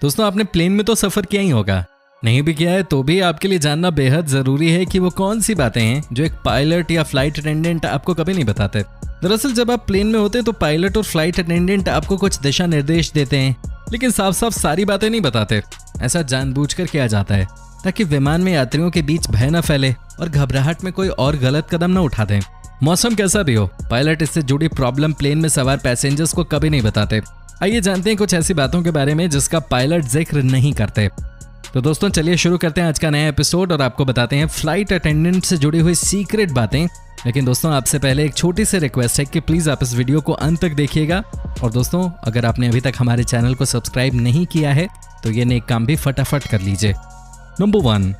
दोस्तों आपने प्लेन में तो सफर किया ही होगा, नहीं भी किया है तो भी आपके लिए जानना बेहद जरूरी है कि वो कौन सी बातें हैं जो एक पायलट या फ्लाइट अटेंडेंट आपको कभी नहीं बताते। दरअसल जब आप प्लेन में होते हैं तो पायलट और फ्लाइट अटेंडेंट आपको कुछ दिशा निर्देश देते हैं, लेकिन साफ साफ सारी बातें नहीं बताते। ऐसा जानबूझकर किया जाता है ताकि विमान में यात्रियों के बीच भय न फैले और घबराहट में कोई और गलत कदम न उठा दें। मौसम कैसा भी हो, पायलट इससे जुड़ी प्रॉब्लम प्लेन में सवार पैसेंजर्स को कभी नहीं बताते। आइए जानते हैं कुछ ऐसी बातों के बारे में जिसका पायलट जिक्र नहीं करते। तो दोस्तों चलिए शुरू करते हैं आज का नया एपिसोड और आपको बताते हैं फ्लाइट अटेंडेंट से जुड़ी हुई सीक्रेट बातें। लेकिन दोस्तों आपसे पहले एक छोटी सी रिक्वेस्ट है कि प्लीज़ आप इस वीडियो को अंत तक देखिएगा। और दोस्तों अगर आपने अभी तक हमारे चैनल को सब्सक्राइब नहीं किया है तो ये नेक काम भी फटाफट कर लीजिए। नंबर 1,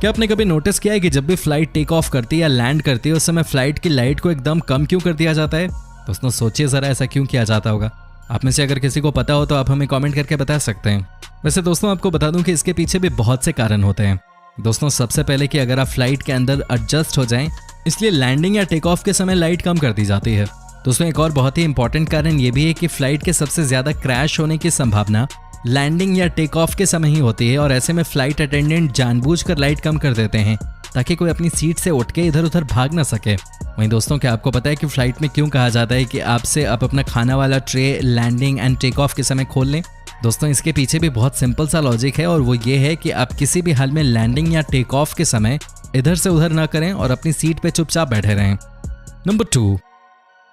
क्या आपने कभी नोटिस किया है कि जब भी फ्लाइट टेक ऑफ करती है या लैंड करती है उस समय फ्लाइट की लाइट को एकदम कम क्यों कर दिया जाता है? दोस्तों सोचिए ज़रा ऐसा क्यों किया जाता होगा। आप में से अगर किसी को पता हो तो आप हमें कमेंट करके बता सकते हैं। वैसे दोस्तों आपको बता दूं कि इसके पीछे भी बहुत से कारण होते हैं। दोस्तों सबसे पहले कि अगर आप फ्लाइट के अंदर एडजस्ट हो जाएं, इसलिए लैंडिंग या टेक ऑफ के समय लाइट कम कर दी जाती है। दोस्तों एक और बहुत ही इंपॉर्टेंट कारण ये भी है कि फ्लाइट के सबसे ज़्यादा क्रैश होने की संभावना लैंडिंग या टेक ऑफ के समय ही होती है और ऐसे में फ्लाइट अटेंडेंट जानबूझकर लाइट कम कर देते हैं ताकि कोई अपनी सीट से उठ के इधर उधर भाग ना सके। वहीं दोस्तों क्या आपको पता है कि फ्लाइट में क्यों कहा जाता है कि आपसे आप अपना खाना वाला tray landing and take off के समय खोल लें? दोस्तों इसके पीछे भी बहुत सिंपल सा लॉजिक है और वो ये है कि आप किसी भी हाल में लैंडिंग या टेक ऑफ के समय इधर से उधर ना करें और अपनी सीट पे चुपचाप बैठे रहें। नंबर 2,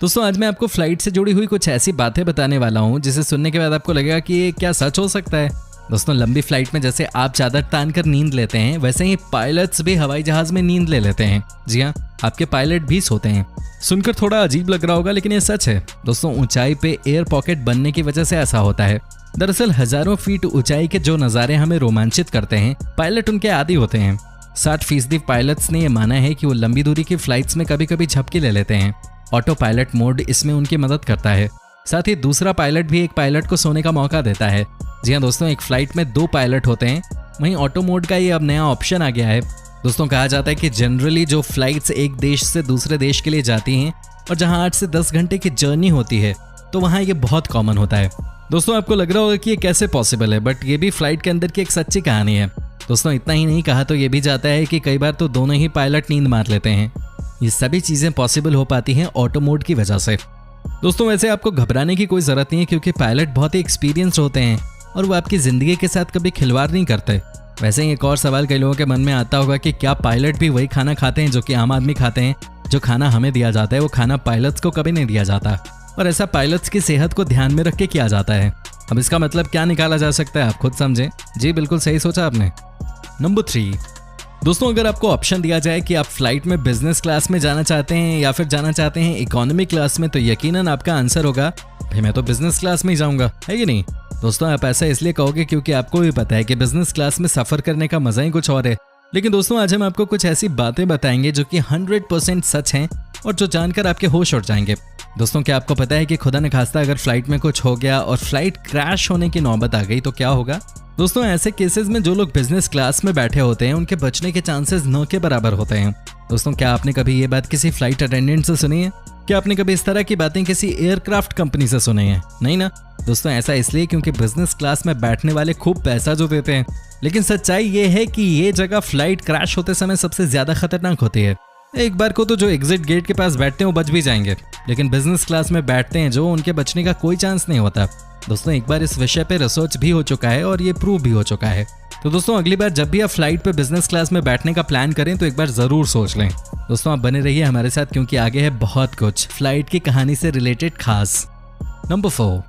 दोस्तों आज मैं आपको फ्लाइट से जुड़ी हुई कुछ ऐसी बातें बताने वाला हूँ जिसे सुनने के बाद आपको लगेगा कि ये क्या सच हो सकता है। दोस्तों लंबी फ्लाइट में जैसे आप चादर तान कर नींद लेते हैं वैसे ही पायलट्स भी हवाई जहाज में नींद ले लेते हैं। जी हाँ, आपके पायलट भी सोते हैं। सुनकर थोड़ा अजीब लग रहा होगा लेकिन ये सच है। दोस्तों ऊंचाई पे एयर पॉकेट बनने की वजह से ऐसा होता है। दरअसल हजारों फीट ऊंचाई के जो नज़ारे हमें रोमांचित करते हैं पायलट उनके आदी होते हैं। 60% पायलट्स ने यह माना है कि वो लंबी दूरी की फ्लाइट्स में कभी कभी झपकी ले लेते हैं। ऑटो पायलट मोड इसमें उनकी मदद करता है। साथ ही दूसरा पायलट भी एक पायलट को सोने का मौका देता है। जी हाँ दोस्तों, एक फ्लाइट में 2 पायलट होते हैं। वहीं ऑटो मोड का ये अब नया ऑप्शन आ गया है। दोस्तों कहा जाता है कि जनरली जो फ्लाइट्स एक देश से दूसरे देश के लिए जाती हैं और जहां 8 से 10 घंटे की जर्नी होती है तो वहां ये बहुत कॉमन होता है। दोस्तों आपको लग रहा होगा कि ये कैसे पॉसिबल है, बट ये भी फ्लाइट के अंदर की एक सच्ची कहानी है। दोस्तों इतना ही नहीं कहा तो ये भी जाता है कि कई बार तो दोनों ही पायलट नींद मार लेते हैं। ये सभी चीज़ें पॉसिबल हो पाती हैं ऑटो मोड की वजह से। दोस्तों वैसे आपको घबराने की कोई ज़रूरत नहीं है क्योंकि पायलट बहुत ही एक्सपीरियंस्ड होते हैं और वो आपकी ज़िंदगी के साथ कभी खिलवाड़ नहीं करते। वैसे ही एक और सवाल कई लोगों के मन में आता होगा कि क्या पायलट भी वही खाना खाते हैं जो कि आम आदमी खाते हैं? जो खाना हमें दिया जाता है वो खाना पायलट्स को कभी नहीं दिया जाता और ऐसा पायलट्स की सेहत को ध्यान में रख के किया जाता है। अब इसका मतलब क्या निकाला जा सकता है आप खुद समझें। जी बिल्कुल सही सोचा आपने। नंबर 3, दोस्तों अगर आपको ऑप्शन दिया जाए कि आप फ्लाइट में बिजनेस क्लास में जाना चाहते हैं या फिर जाना चाहते हैं इकोनॉमी क्लास में, तो यकीनन आपका आंसर होगा भाई मैं तो बिजनेस क्लास में ही जाऊंगा, है कि नहीं? दोस्तों आप ऐसा इसलिए कहोगे क्योंकि आपको भी पता है कि बिजनेस क्लास में सफर करने का मजा ही कुछ और है। लेकिन दोस्तों आज हम आपको कुछ ऐसी बातें बताएंगे जो कि 100% सच हैं और जो जानकर आपके होश उड़ जाएंगे। दोस्तों क्या आपको पता है कि खुदा न खास्ता अगर फ्लाइट में कुछ हो गया और फ्लाइट क्रैश होने की नौबत आ गई तो क्या होगा? दोस्तों ऐसे केसेस में जो लोग बिजनेस क्लास में बैठे होते हैं उनके बचने के चांसेस 9 के बराबर होते हैं। दोस्तों क्या आपने कभी ये बात किसी फ्लाइट अटेंडेंट से सुनी है? क्या आपने कभी इस तरह की बातें किसी एयरक्राफ्ट कंपनी से सुनी है? नहीं ना। दोस्तों ऐसा इसलिए क्योंकि बिजनेस क्लास में बैठने वाले खूब पैसा जो देते हैं, लेकिन सच्चाई ये है कि ये जगह फ्लाइट क्रैश होते समय सबसे ज्यादा खतरनाक होती है। एक बार को तो जो एग्जिट गेट के पास बैठते हैं वो बच भी जाएंगे, लेकिन बिजनेस क्लास में बैठते हैं जो उनके बचने का कोई चांस नहीं होता। दोस्तों एक बार इस विषय पे रिसर्च भी हो चुका है और ये प्रूव भी हो चुका है। तो दोस्तों अगली बार जब भी आप फ्लाइट पे बिजनेस क्लास में बैठने का प्लान करें तो एक बार जरूर सोच लें। दोस्तों आप बने रहिए हमारे साथ क्योंकि आगे है बहुत कुछ फ्लाइट की कहानी से रिलेटेड खास। नंबर 4,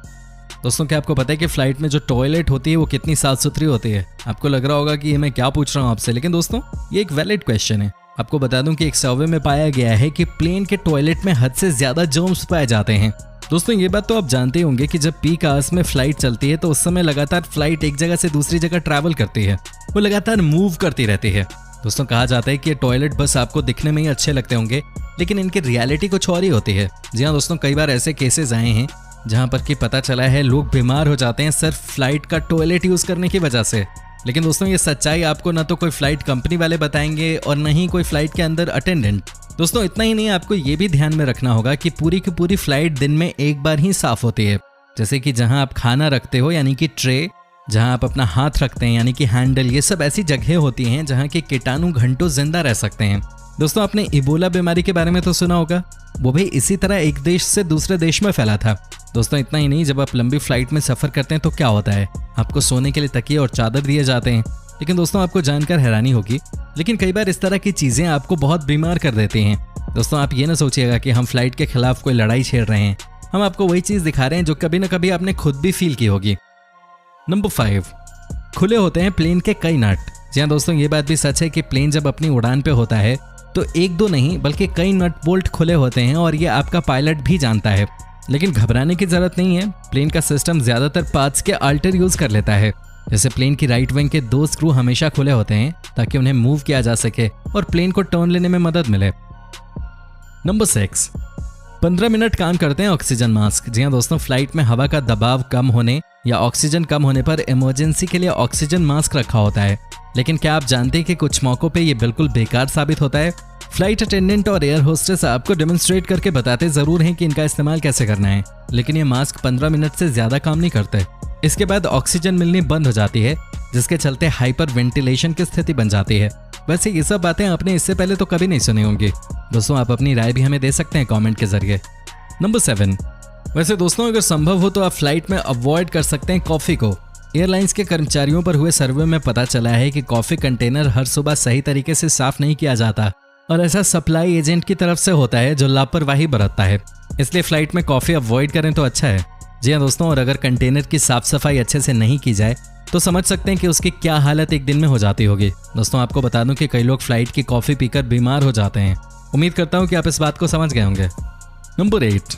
दोस्तों क्या आपको पता है कि फ्लाइट में जो टॉयलेट होती है वो कितनी साफ सुथरी होती है? आपको लग रहा होगा कि ये मैं क्या पूछ रहा हूँ आपसे, लेकिन दोस्तों ये एक वैलिड क्वेश्चन है। आपको बता दूं कि एक सर्वे में पाया गया है कि प्लेन के टॉयलेट में हद से ज्यादा जर्म्स पाए जाते हैं। दोस्तों ये बात तो आप जानते होंगे कि जब पीक आवर्स में फ्लाइट चलती है तो उस समय लगातार फ्लाइट एक जगह से दूसरी जगह ट्रैवल करती है, वो लगातार मूव करती रहती है। दोस्तों कहा जाता है कि ये टॉयलेट बस आपको दिखने में ही अच्छे लगते होंगे लेकिन इनकी रियलिटी कुछ और ही होती है। जी हाँ दोस्तों, कई बार ऐसे केसेस आए हैं जहाँ पर कि पता चला है लोग बीमार हो जाते हैं सिर्फ फ्लाइट का टॉयलेट यूज करने की वजह से। लेकिन दोस्तों ये सच्चाई आपको ना तो कोई फ्लाइट कंपनी वाले बताएंगे और न ही कोई फ्लाइट के अंदर अटेंडेंट। दोस्तों इतना ही नहीं, आपको ये भी ध्यान में रखना होगा कि पूरी की पूरी फ्लाइट दिन में एक बार ही साफ होती है। जैसे कि जहां आप खाना रखते हो यानी कि ट्रे, जहां आप अपना हाथ रखते हैं यानी कि हैंडल, ये सब ऐसी जगह होती हैं जहां के कीटाणु घंटों जिंदा रह सकते हैं। दोस्तों आपने इबोला बीमारी के बारे में तो सुना होगा, वो भी इसी तरह एक देश से दूसरे देश में फैला था। दोस्तों इतना ही नहीं, जब आप लंबी फ्लाइट में सफर करते हैं तो क्या होता है, आपको सोने के लिए तकिए और चादर दिए जाते हैं। लेकिन दोस्तों आपको जानकर हैरानी होगी, लेकिन कई बार इस तरह की चीजें आपको बहुत बीमार कर देती हैं। दोस्तों आप ये ना सोचिएगा कि हम फ्लाइट के खिलाफ कोई लड़ाई छेड़ रहे हैं, हम आपको वही चीज दिखा रहे हैं जो कभी ना कभी आपने खुद भी फील की होगी। नंबर 5, खुले होते हैं प्लेन के कई नट। जी हाँ दोस्तों, ये बात भी सच है कि प्लेन जब अपनी उड़ान पे होता है तो एक दो नहीं बल्कि कई नट बोल्ट खुले होते हैं और ये आपका पायलट भी जानता है। लेकिन घबराने की जरूरत नहीं है, प्लेन का सिस्टम ज्यादातर पार्ट्स के अल्टर यूज कर लेता है। जैसे प्लेन की राइट विंग के 2 स्क्रू हमेशा खुले होते हैं ताकि उन्हें मूव किया जा सके और प्लेन को टर्न लेने में मदद मिले। नंबर 6, 15 मिनट काम करते हैं ऑक्सीजन मास्क। जी हाँ दोस्तों, फ्लाइट में हवा का दबाव कम होने या ऑक्सीजन कम होने पर इमरजेंसी के लिए ऑक्सीजन मास्क रखा होता है। लेकिन क्या आप जानते हैं कि कुछ मौकों पे ये बिल्कुल बेकार साबित होता है। फ्लाइट अटेंडेंट और एयर होस्टेस आपको डेमोन्स्ट्रेट करके बताते जरूर हैं कि इनका इस्तेमाल कैसे करना है, लेकिन ये मास्क 15 मिनट से ज्यादा काम नहीं करते। इसके बाद ऑक्सीजन मिलनी बंद हो जाती है, जिसके चलते हाइपर वेंटिलेशन की स्थिति बन जाती है। वैसे ये सब बातें आपने इससे पहले तो कभी नहीं सुनी होंगी। दोस्तों आप अपनी राय भी हमें दे सकते हैं कमेंट के जरिए। नंबर 7, वैसे दोस्तों अगर संभव हो तो आप फ्लाइट में अवॉइड कर सकते हैं कॉफ़ी को। एयरलाइंस के कर्मचारियों पर हुए सर्वे में पता चला है कि कॉफ़ी कंटेनर हर सुबह सही तरीके से साफ नहीं किया जाता और ऐसा सप्लाई एजेंट की तरफ से होता है जो लापरवाही बरतता है। इसलिए फ्लाइट में कॉफ़ी अवॉइड करें तो अच्छा है। जी हाँ दोस्तों, और अगर कंटेनर की साफ सफाई अच्छे से नहीं की जाए तो समझ सकते हैं कि उसकी क्या हालत एक दिन में हो जाती होगी। दोस्तों आपको बता दूं कि कई लोग फ्लाइट की कॉफ़ी पीकर बीमार हो जाते हैं। उम्मीद करता हूं कि आप इस बात को समझ गए होंगे। नंबर 8,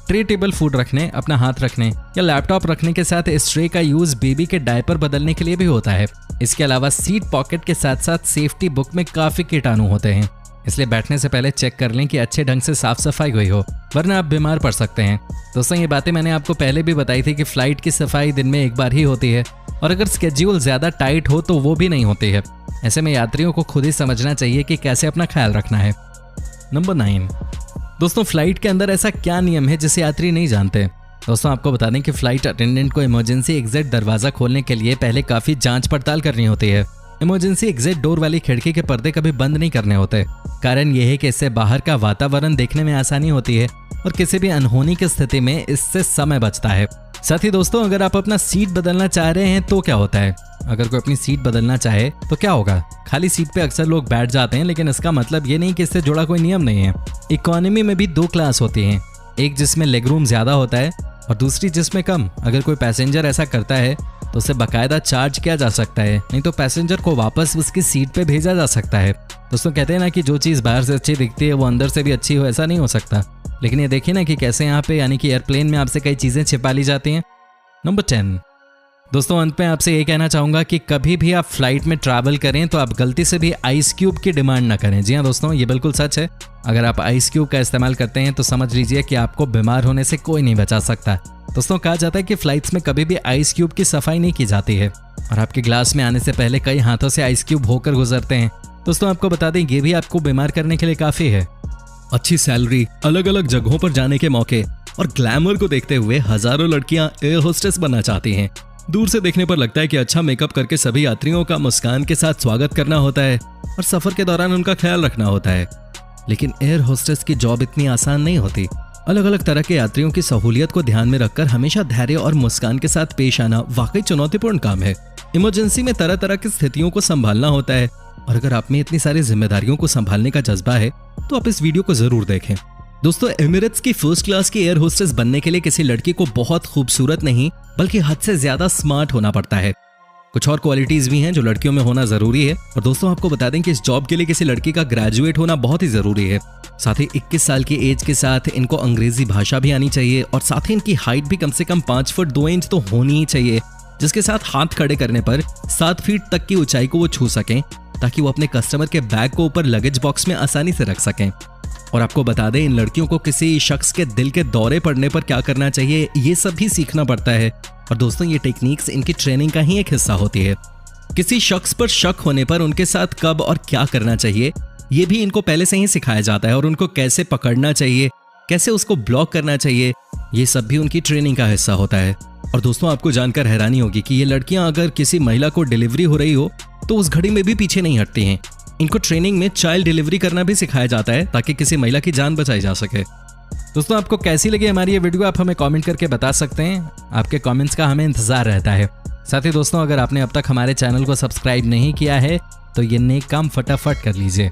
ट्रे टेबल फूड रखने, अपना हाथ रखने या लैपटॉप रखने के साथ इस ट्रे का यूज बेबी के डायपर बदलने के लिए भी होता है। इसके अलावा सीट पॉकेट के साथ साथ सेफ्टी बुक में काफी कीटाणु होते हैं, इसलिए बैठने से पहले चेक कर लें कि अच्छे ढंग से साफ सफाई हुई हो, वरना आप बीमार पड़ सकते हैं। दोस्तों ये बातें मैंने आपको पहले भी बताई थी कि फ्लाइट की सफाई दिन में एक बार ही होती है और अगर स्केड्यूल ज्यादा टाइट हो तो वो भी नहीं होती है। ऐसे में यात्रियों को खुद ही समझना चाहिए कि कैसे अपना ख्याल रखना है। नंबर 9, दोस्तों फ्लाइट के अंदर ऐसा क्या नियम है जिसे यात्री नहीं जानते। दोस्तों आपको बता दें कि फ्लाइट अटेंडेंट को इमरजेंसी एग्जिट दरवाजा खोलने के लिए पहले काफी जांच पड़ताल करनी होती है। इमरजेंसी एग्जिट डोर वाली खिड़की के पर्दे कभी बंद नहीं करने होते। कारण यह है कि इससे बाहर का वातावरण देखने में आसानी होती है और किसी भी अनहोनी की स्थिति में इससे समय बचता है। साथ ही दोस्तों अगर आप अपना सीट बदलना चाह रहे हैं तो क्या होता है। अगर कोई अपनी सीट बदलना चाहे तो क्या होगा, खाली सीट पे अक्सर लोग बैठ जाते हैं, लेकिन इसका मतलब ये नहीं कि इससे जुड़ा कोई नियम नहीं है। इकोनॉमी में भी 2 क्लास होती हैं, एक जिसमें लेग रूम ज्यादा होता है और दूसरी जिसमें कम। अगर कोई पैसेंजर ऐसा करता है तो उसे बाकायदा चार्ज किया जा सकता है, नहीं तो पैसेंजर को वापस उसकी सीट पे भेजा जा सकता है। दोस्तों कहते हैं ना कि जो चीज़ बाहर से अच्छी दिखती है वो अंदर से भी अच्छी हो, ऐसा नहीं हो सकता। लेकिन ये देखिए ना कि कैसे यहाँ पे यानी कि एयरप्लेन में आपसे कई चीज़ें छिपा ली जाती हैं। नंबर 10, दोस्तों अंत में आपसे ये कहना चाहूँगा कि कभी भी आप फ्लाइट में ट्रैवल करें तो आप गलती से भी आइस क्यूब की डिमांड ना करें। जी हाँ दोस्तों, ये बिल्कुल सच है। अगर आप आइस क्यूब का इस्तेमाल करते हैं तो समझ लीजिए कि आपको बीमार होने से कोई नहीं बचा सकता। दोस्तों कहा जाता है कि फ्लाइट्स में कभी भी आइस क्यूब की सफाई नहीं की जाती है और आपके ग्लास में आने से पहले कई हाथों से आइस क्यूब होकर गुजरते हैं। दोस्तों आपको बता दें ये भी आपको बीमार करने के लिए काफ़ी है। अच्छी सैलरी, अलग अलग जगहों पर जाने के मौके और ग्लैमर को देखते हुए हजारों लड़कियां एयर होस्टेस बनना चाहती हैं। दूर से देखने पर लगता है कि अच्छा मेकअप करके सभी यात्रियों का मुस्कान के साथ स्वागत करना होता है और सफर के दौरान उनका ख्याल रखना होता है। लेकिन एयर होस्टेस की जॉब इतनी आसान नहीं होती। अलग अलग तरह के यात्रियों की सहूलियत को ध्यान में रखकर हमेशा धैर्य और मुस्कान के साथ पेश आना वाकई चुनौतीपूर्ण काम है। इमरजेंसी में तरह तरह की स्थितियों को संभालना होता है और अगर आप में इतनी सारी जिम्मेदारियों को संभालने का जज्बा है तो आप इस वीडियो को जरूर देखें। दोस्तों एमिरेट्स की फर्स्ट क्लास की एयर होस्टेस बनने के लिए किसी लड़की को बहुत खूबसूरत नहीं बल्कि हद से ज्यादा स्मार्ट होना पड़ता है। कुछ और क्वालिटीज भी हैं जो लड़कियों में होना जरूरी है और दोस्तों आपको बता दें कि इस जॉब के लिए किसी लड़की का ग्रेजुएट होना बहुत ही जरूरी है। साथ ही 21 साल की एज के साथ इनको अंग्रेजी भाषा भी आनी चाहिए और साथ ही इनकी हाइट भी कम से कम 5 फुट 2 इंच तो होनी ही चाहिए, जिसके साथ हाथ खड़े करने पर 7 फीट तक की ऊंचाई को वो छू सकें ताकि वो अपने कस्टमर के बैग को ऊपर लगेज बॉक्स में आसानी से रख सकें। और आपको बता दें इन लड़कियों को किसी शख्स के दिल के दौरे पड़ने पर क्या करना चाहिए ये सब भी सीखना पड़ता है और दोस्तों ये टेक्निक्स इनकी ट्रेनिंग का ही एक हिस्सा होती है। किसी शख्स पर शक होने पर उनके साथ कब और क्या करना चाहिए ये भी इनको पहले से ही सिखाया जाता है और उनको कैसे पकड़ना चाहिए, कैसे उसको ब्लॉक करना चाहिए, ये सब भी उनकी ट्रेनिंग का हिस्सा होता है। और दोस्तों आपको जानकर हैरानी होगी कि ये लड़कियां अगर किसी महिला को डिलीवरी हो रही हो तो उस घड़ी में भी पीछे नहीं हटती हैं। इनको ट्रेनिंग में चाइल्ड डिलीवरी करना भी सिखाया जाता है ताकि किसी महिला की जान बचाई जा सके। दोस्तों आपको कैसी लगी हमारी ये वीडियो आप हमें कमेंट करके बता सकते हैं। आपके कमेंट्स का हमें इंतजार रहता है। साथ ही दोस्तों अगर आपने अब तक हमारे चैनल को सब्सक्राइब नहीं किया है तो ये नेक काम फटाफट कर लीजिए।